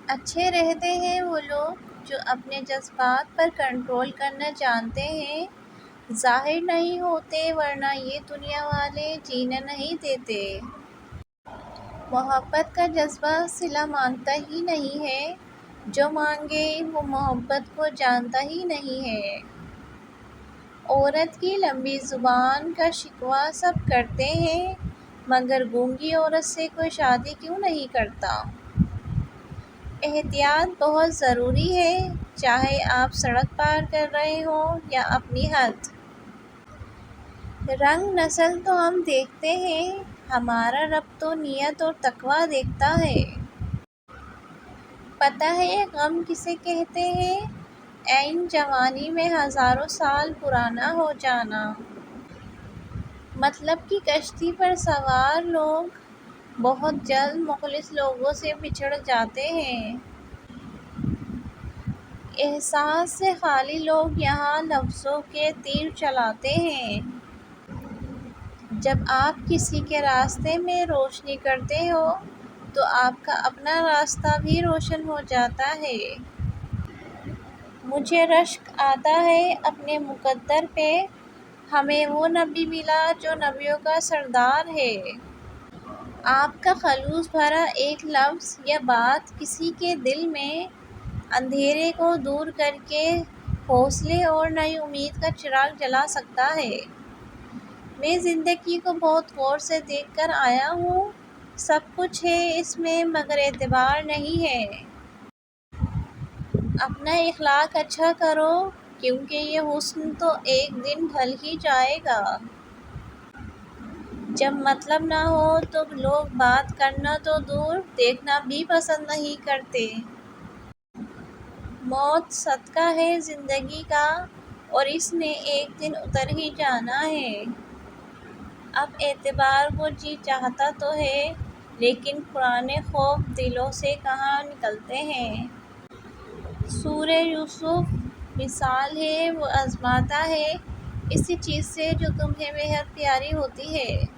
اچھے رہتے ہیں وہ لوگ جو اپنے جذبات پر کنٹرول کرنا جانتے ہیں، ظاہر نہیں ہوتے ورنہ یہ دنیا والے جینے نہیں دیتے۔ محبت کا جذبہ صلہ مانگتا ہی نہیں ہے، جو مانگے وہ محبت کو جانتا ہی نہیں ہے۔ عورت کی لمبی زبان کا شکوہ سب کرتے ہیں، مگر گونگی عورت سے کوئی شادی کیوں نہیں کرتا؟ احتیاط بہت ضروری ہے، چاہے آپ سڑک پار کر رہے ہوں یا اپنی حد۔ رنگ نسل تو ہم دیکھتے ہیں، ہمارا رب تو نیت اور تقویٰ دیکھتا ہے۔ پتہ ہے غم کسے کہتے ہیں؟ عین جوانی میں ہزاروں سال پرانا ہو جانا۔ مطلب کہ کشتی پر سوار لوگ بہت جلد مخلص لوگوں سے بچھڑ جاتے ہیں۔ احساس سے خالی لوگ یہاں لفظوں کے تیر چلاتے ہیں۔ جب آپ کسی کے راستے میں روشنی کرتے ہو تو آپ کا اپنا راستہ بھی روشن ہو جاتا ہے۔ مجھے رشک آتا ہے اپنے مقدر پہ، ہمیں وہ نبی ملا جو نبیوں کا سردار ہے۔ آپ کا خلوص بھرا ایک لفظ یا بات کسی کے دل میں اندھیرے کو دور کر کے حوصلے اور نئی امید کا چراغ جلا سکتا ہے۔ میں زندگی کو بہت غور سے دیکھ کر آیا ہوں، سب کچھ ہے اس میں مگر اعتبار نہیں ہے۔ اپنا اخلاق اچھا کرو، کیونکہ یہ حسن تو ایک دن ڈھل ہی جائے گا۔ جب مطلب نہ ہو تو لوگ بات کرنا تو دور دیکھنا بھی پسند نہیں کرتے۔ موت صدقہ ہے زندگی کا اور اس نے ایک دن اتر ہی جانا ہے۔ اب اعتبار کو جی چاہتا تو ہے، لیکن پرانے خوف دلوں سے کہاں نکلتے ہیں۔ سورہ یوسف مثال ہے، وہ آزماتا ہے اسی چیز سے جو تمہیں بے حد پیاری ہوتی ہے۔